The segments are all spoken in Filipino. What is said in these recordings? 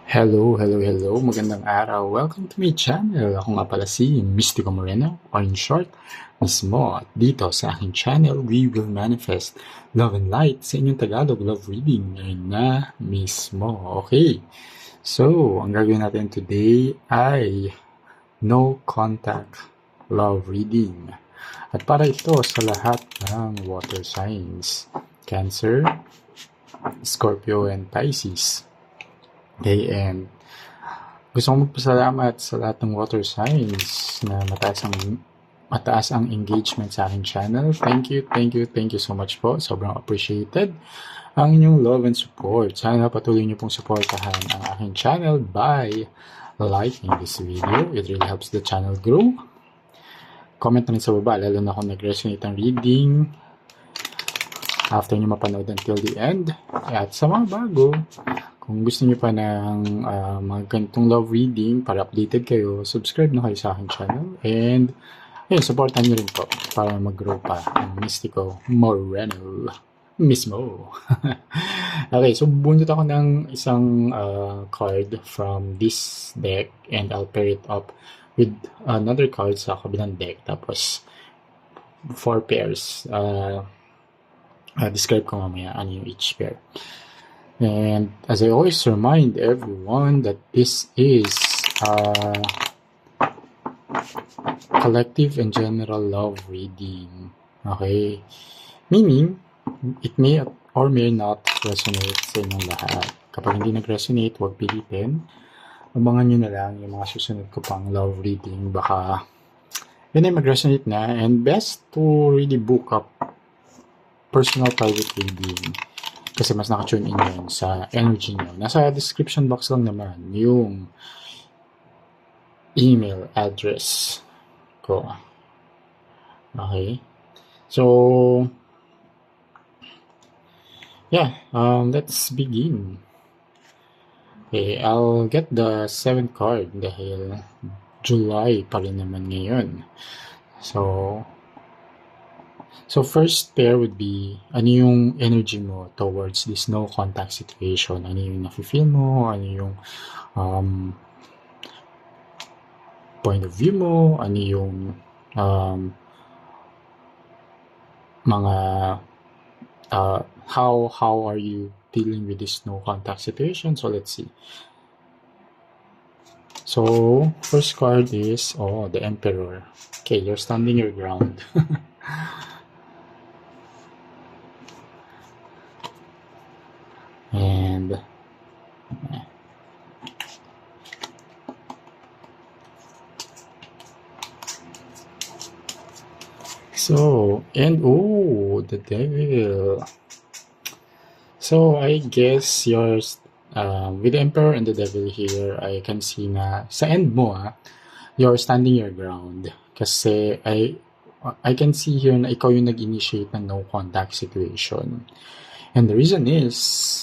Hello. Magandang araw. Welcome to my channel. Ako nga pala si Mystico Moreno, or in short, Mismo. At dito sa aking channel, we will manifest love and light sa inyong Tagalog love reading ngayon na mismo. Okay. So, ang gagawin natin today ay no contact love reading. At para ito sa lahat ng water signs, Cancer, Scorpio, and Pisces. Okay, and gusto kong magpasalamat sa lahat ng water signs na mataas ang engagement sa aking channel. Thank you so much po. Sobrang appreciated ang inyong love and support. Sana patuloy niyo pong supportahan ang aking channel by liking this video. It really helps the channel grow. Comment na rin sa baba, lalo na kung nag-resonate ang reading after nyo mapanood until the end. At sa mga bago, kung gusto niyo pa ng mga ganitong love reading para updated kayo, subscribe na kayo sa aking channel. And ayun, supportan niyo rin po para mag-grow pa ang Mystico Moreno mismo. Okay, so bunot ako ng isang card from this deck and I'll pair it up with another card sa kabilang deck. Tapos 4 pairs. Describe ko mamaya ano yung each pair. And as I always remind everyone that this is collective and general love reading. Okay? Meaning, it may or may not resonate sa inyong lahat. Kapag hindi nag-resonate, huwag pilitin. Abangan nyo na lang yung mga susunod ko pang love reading. Baka yun ay mag-resonate na. And best to really book up personal private reading. Kasi mas naka-tune in yun sa energy nyo. Nasa description box lang naman yung email address ko. Okay. So, yeah, let's begin. Okay, I'll get the 7th card dahil July pa rin naman ngayon. So first pair would be, ano yung energy mo towards this no contact situation? Ano yung nafe-feel mo? Ano yung point of view mo? Ano yung mga how are you dealing with this no contact situation? So let's see. So first card is the Emperor. Okay, you're standing your ground. And so, and the Devil. So I guess yours with the Emperor and the Devil here, I can see na sa end mo you're standing your ground. Kasi I can see here na ikaw yung nag-initiate ng no contact situation. And the reason is,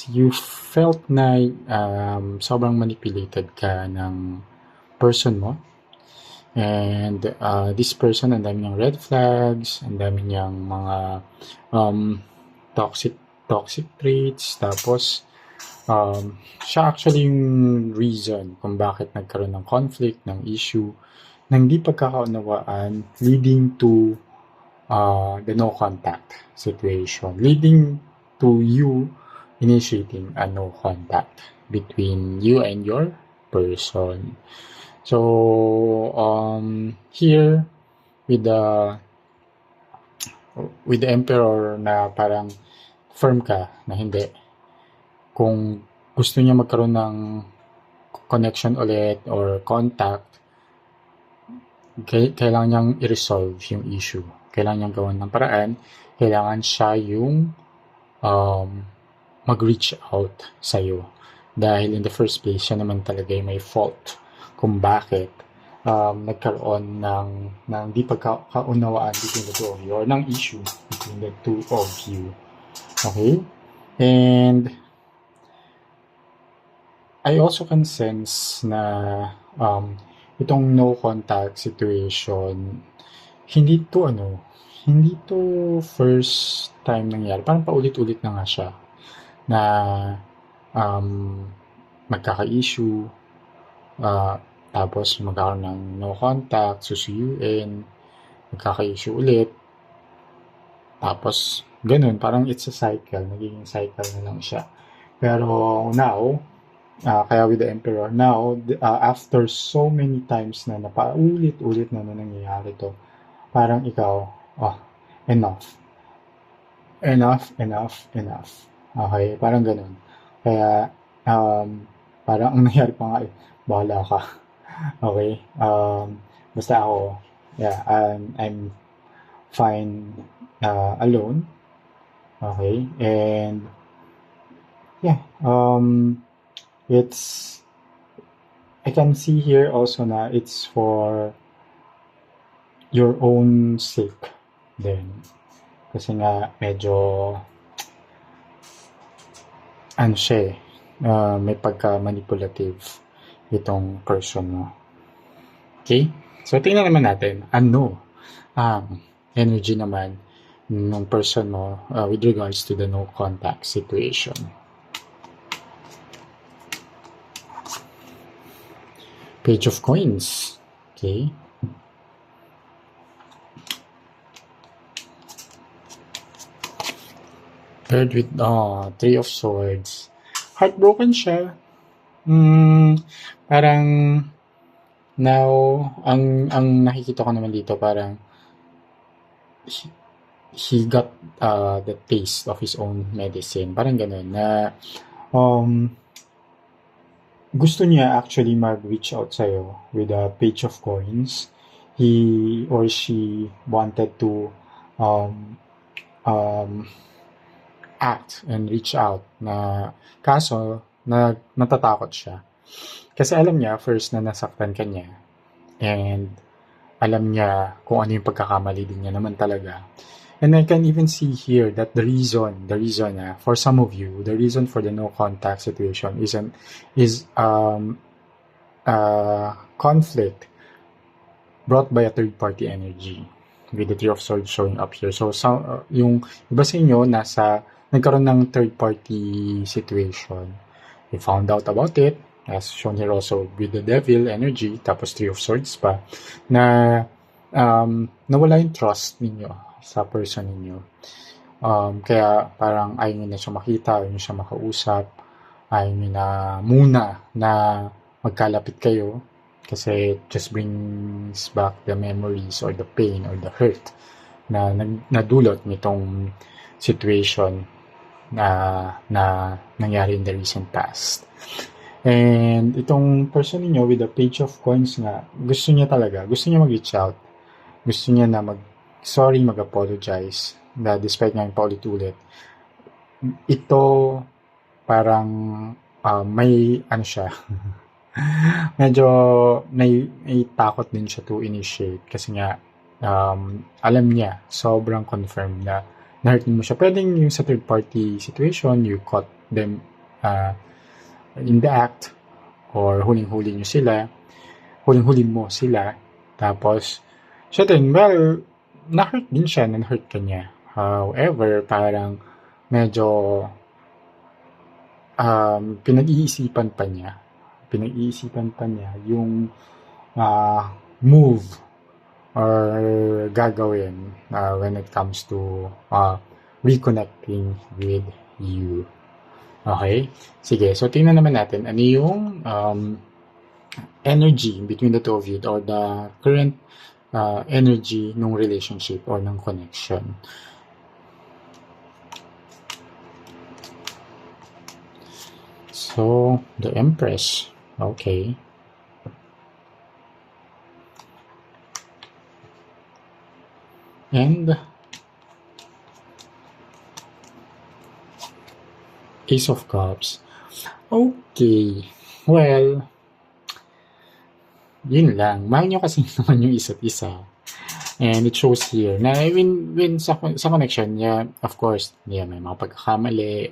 you felt na sobrang manipulated ka ng person mo. And this person, ang dami niyang red flags, ang dami niyang mga toxic traits. Tapos, siya actually yung reason kung bakit nagkaroon ng conflict, ng issue, ng di pagkakaunawaan, leading to the no contact situation. Leading to you initiating a no contact between you and your person. So here with the Emperor na parang firm ka na hindi. Kung gusto niya magkaroon ng connection ulit or contact, kailangan niyang i-resolve yung issue. Kailangan niyang gawan ng paraan. Kailangan siya yung mag-reach out sa'yo. Dahil in the first place, siya naman talaga may fault kung bakit nagkaroon ng di pagkaunawaan between the two of you or ng issue between the two of you. Okay? And I also can sense na itong no contact situation, hindi to first time nangyari. Parang paulit-ulit na nga siya na magkaka-issue, tapos magkakaroon ng no contact, susuyuin, magkaka-issue ulit, tapos ganun, parang it's a cycle, nagiging cycle na lang siya. Pero now, kaya with the Emperor, now, after so many times na napaulit-ulit na nangyayari to, parang ikaw, oh, enough. Enough. Okay, parang ganun. Kaya, parang ang nangyari pa nga, bahala ka. Okay? Basta ako, yeah, I'm fine alone. Okay? And, yeah, it's, I can see here also na it's for your own sake then. Kasi nga, medyo, ano siya may pagka-manipulative itong person mo. Okay? So, tingnan naman natin, ano ang energy naman ng person mo with regards to the no contact situation. Page of Coins. Okay? Paired with Three of Swords. Heartbroken siya. Parang now, ang nakikita ko naman dito, parang he got the taste of his own medicine. Parang ganun na gusto niya actually mag-reach out sa'yo with a Page of Coins. He or she wanted to act and reach out na kaso natatakot siya. Kasi alam niya first na nasaktan ka niya and alam niya kung ano yung pagkakamali din niya naman talaga. And I can even see here that the reason for some of you, the reason for the no contact situation is conflict brought by a third party energy with the Three of Swords showing up here. So yung iba sa inyo nagkaroon ng third party situation. You found out about it, as shown here also with the Devil energy, tapos Three of Swords pa, na nawala yung trust ninyo sa person ninyo. Kaya parang ayaw nyo na siya makita, ayaw nyo siya makausap, ayaw nyo na muna na magkalapit kayo kasi it just brings back the memories or the pain or the hurt na nadulot nitong situation na nangyari in the recent past. And itong person niyo with the Page of Coins nga, gusto niya mag-reach out. Gusto niya na mag-apologize na despite nga yung paulit-ulit. Ito parang may ano siya medyo may takot din siya to initiate kasi nga alam niya, sobrang confirmed na na-hurt mo siya. Pwedeng yung sa third party situation, you caught them in the act or huling-huli mo sila, tapos siya din, well, na-hurt din siya, na-hurt ka niya. However, parang medyo pinag-iisipan pa niya yung move or gagawin when it comes to reconnecting with you. Okay? Sige, so tingnan naman natin ano yung energy between the two of you or the current energy ng relationship or ng connection. So, the Empress. Okay. And Ace of Cups. Okay. Well, yun lang. Mahal nyo kasi naman yung isa't isa. And it shows here na when sa connection, yeah, of course, yeah, may mga pagkakamali.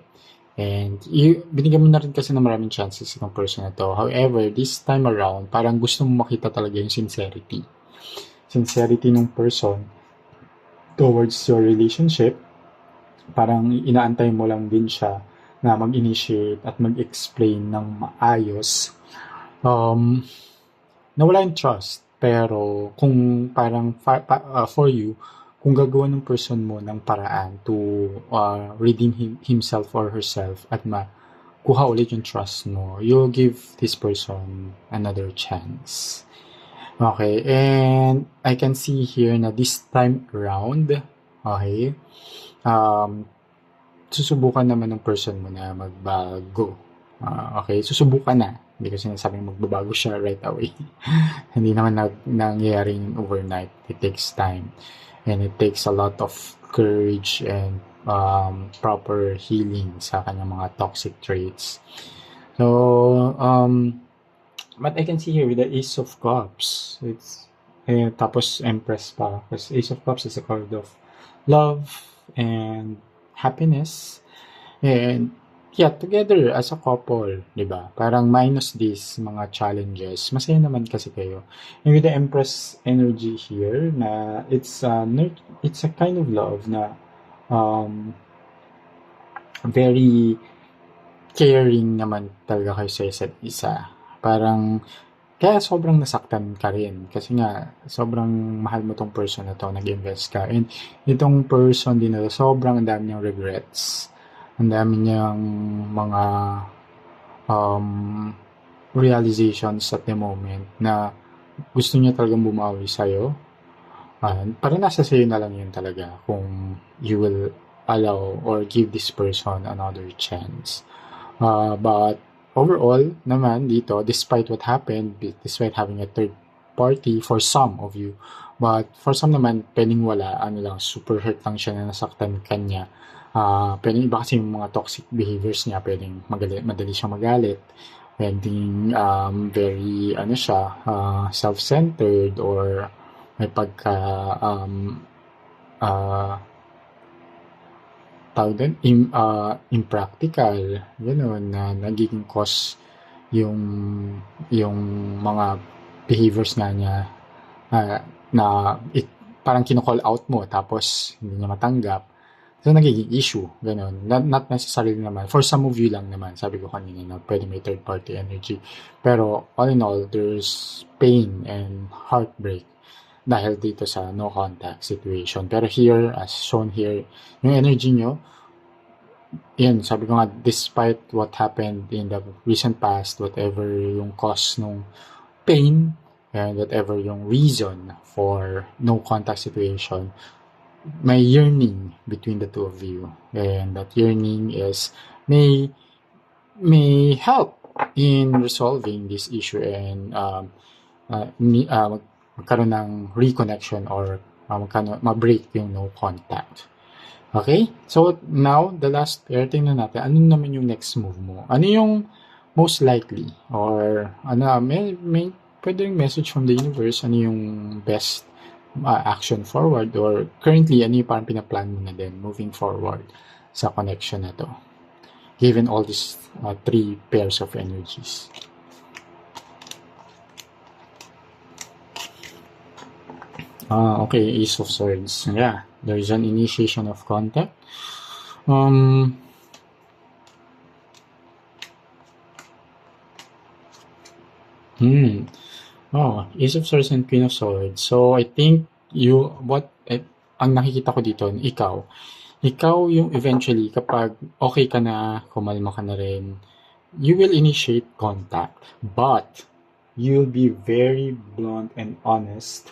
And binigyan mo na rin kasi ng maraming chances ng person na to. However, this time around, parang gusto mo makita talaga yung sincerity. Sincerity ng person towards your relationship. Parang inaantay mo lang din siya na mag-initiate at mag-explain ng maayos, um, nawala yung trust. Pero kung parang for you, kung gagawa ng person mo ng paraan to redeem himself or herself at kuha ulit yung trust mo, you'll give this person another chance. Okay, and I can see here na this time around, okay, susubukan naman ng person mo na magbago. Okay, susubukan na. Hindi ko sinasabing magbabago siya right away. Hindi naman nangyayari overnight. It takes time. And it takes a lot of courage and proper healing sa kanyang mga toxic traits. So, but I can see here with the Ace of Cups, it's tapos Empress pa. Because Ace of Cups is a card of love and happiness. And yeah, together as a couple, di ba? Parang minus these mga challenges, masaya naman kasi kayo. And with the Empress energy here, na it's a kind of love na very caring naman talaga kayo sa isa't isa. Parang kaya sobrang nasaktan ka rin kasi nga sobrang mahal mo tong person na to, nag-invest ka. And itong person din na to, sobrang dami niyang regrets. Ang dami niyang mga realizations at the moment na gusto niya talagang bumawi sa'yo. Parang nasa sa'yo na lang yun talaga kung you will allow or give this person another chance. But overall naman dito, despite what happened, despite having a third party for some of you, but for some naman, pwedeng wala, super hurt lang siya na nasaktan kanya. Pwedeng iba kasi yung mga toxic behaviors niya, pwedeng madali siyang magalit, pwedeng very self-centered or may pagka impractical, gano'n, na nagiging cause yung mga behaviors nga niya na parang kino-call out mo tapos hindi niya matanggap. So, nagiging issue, gano'n. Not necessarily naman. For some of you lang naman, sabi ko kanina na pwede may third party energy. Pero all in all, there's pain and heartbreak dahil dito sa no contact situation. Pero here, as shown here, yung energy nyo, yun, sabi ko nga, despite what happened in the recent past, whatever yung cause ng pain, and whatever yung reason for no contact situation, may yearning between the two of you. And that yearning is may help in resolving this issue and magkaroon ng reconnection or ma-break yung no contact. Okay? So, now, the last pair, tingnan natin, ano naman yung next move mo? Ano yung most likely? Or, may pwedeng message from the universe, ano yung best action forward? Or, currently, ano yung parang pinaplan mo na din moving forward sa connection na to? Given all these three pairs of energies. Okay, Ace of Swords. Yeah, there is an initiation of contact. Ace of Swords and Queen of Swords. So, I think ang nakikita ko dito, ikaw yung eventually, kapag okay ka na, kumalma ka na rin, you will initiate contact. But, you'll be very blunt and honest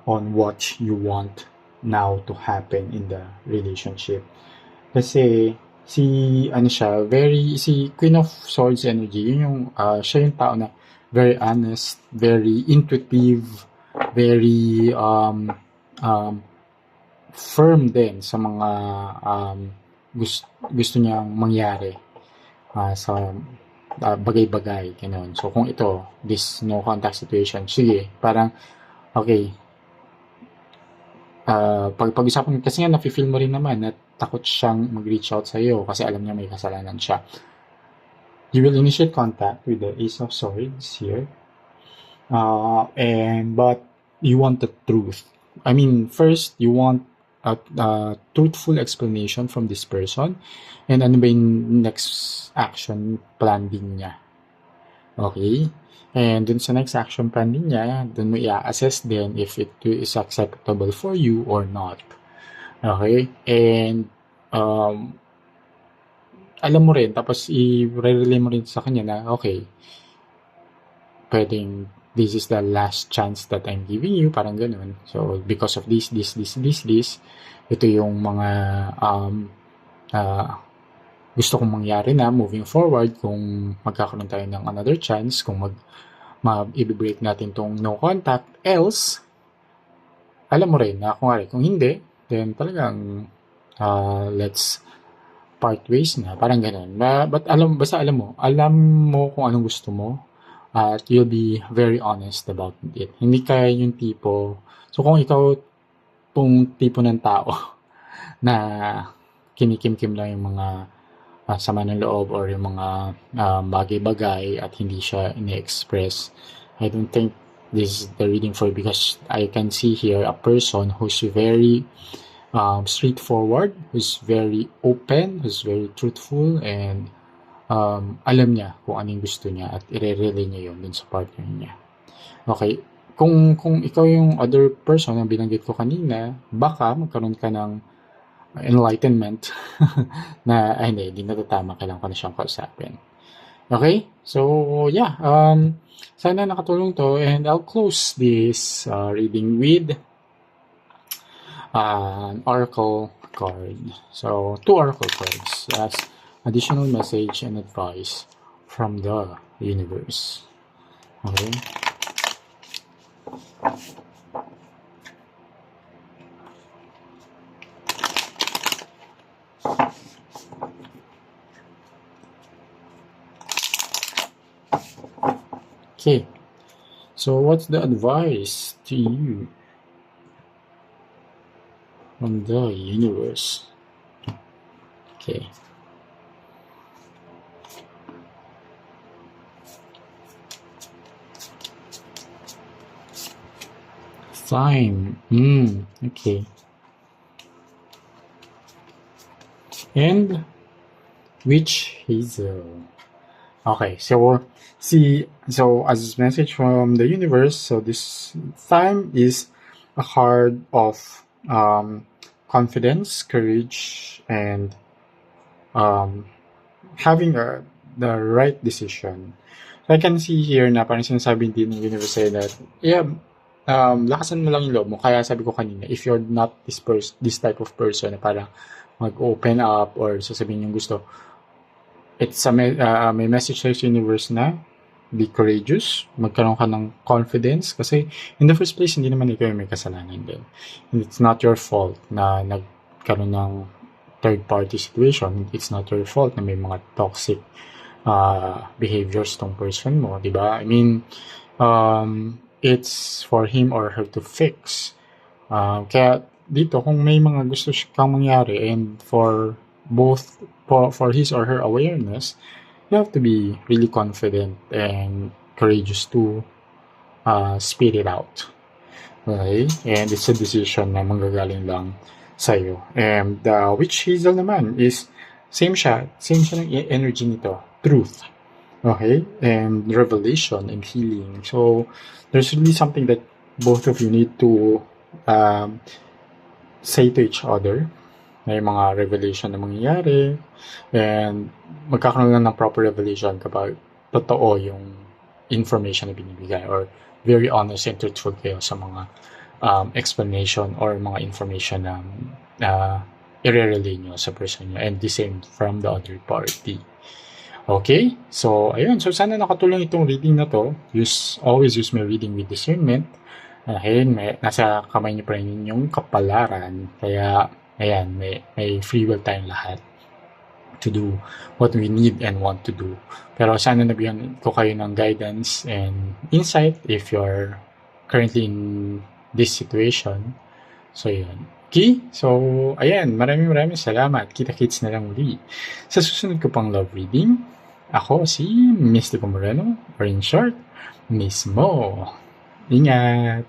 on what you want now to happen in the relationship. Kasi, si Queen of Swords energy, yun yung, siya yung tao na very honest, very intuitive, very, firm din sa mga, gusto niyang mangyari, sa, bagay-bagay, gano'n. So, kung this no contact situation, sige, parang, okay, pag-usapan, kasi nga nafe-feel mo rin naman na takot siyang mag-reach out sa'yo kasi alam niya may kasalanan siya. You will initiate contact with the Ace of Swords here. But you want the truth. I mean, first, you want truthful explanation from this person, and ano ba yung next action plan din niya. Okay? And dun sa next action plan din niya, dun mo i-assess din if it is acceptable for you or not. Okay? And alam mo rin, tapos i-relay mo rin sa kanya na, okay, pwedeng this is the last chance that I'm giving you, parang ganun. So, because of this, ito yung mga gusto kong mangyari na moving forward kung magkakaroon tayo ng another chance, kung i-break natin tong no contact, else, alam mo rin na kung hindi, then talagang let's part ways na, parang ganun. But basta alam mo kung anong gusto mo, at you'll be very honest about it. Hindi ka yung tipo, so kung ikaw pong tipo ng tao na kinikim-kim lang yung mga sama ng loob or yung mga bagay-bagay at hindi siya ini-express, I don't think this is the reading for you, because I can see here a person who's very straightforward, who's very open, who's very truthful, and alam niya kung anong gusto niya at i-relay niya yun dun sa partner niya. Okay, kung ikaw yung other person na binanggit ko kanina, baka magkaroon ka ng enlightenment na hindi natatama, kailangan ko na siyang kausapin. Okay, so yeah, sana nakatulong to, and I'll close this reading with an oracle card. So 2 oracle cards as additional message and advice from the universe. Okay. Okay. So what's the advice to you from the universe? Okay. Fine. Okay. And witch hazel. Okay, so as message from the universe, so this time is a card of confidence, courage, and having the right decision. So I can see here na parang sinasabi din ng universe that, lakasan mo lang yung loob mo. Kaya sabi ko kanina, if you're not this type of person na parang mag-open up or sasabihin yung gusto, it's may message sa universe na be courageous, magkaroon ka ng confidence, kasi in the first place, hindi naman ikaw yung may kasalanan din. And it's not your fault na nagkaroon ng third-party situation. It's not your fault na may mga toxic behaviors tong person mo, di ba? I mean, it's for him or her to fix. Kaya dito, kung may mga gusto kang mangyari, and for his or her awareness, you have to be really confident and courageous to spit it out. Okay? And it's a decision na manggagaling lang sa'yo. And witch hazel naman is same siya ng energy nito, truth. Okay? And revelation and healing. So there's really something that both of you need to say to each other. May mga revelation na mangyayari, and magkakaroon lang ng proper revelation kapag totoo yung information na binibigay, or very honest and truthful kayo sa mga explanation or mga information na i-relay nyo sa person nyo, and the same from the other party. Okay? So, ayun. So, sana nakatulong itong reading na to. Always use my reading with discernment. Dahil nasa kamay nyo pa rin yung kapalaran. Kaya, ayan, may free will tayong lahat to do what we need and want to do. Pero sana nabigyan ko kayo ng guidance and insight if you're currently in this situation. So, yun. Okay? So, ayan. Maraming salamat. Kita-kits na lang muli sa susunod ko pang love reading. Ako si Mystico Moreno, or in short, Mismo. Ingat!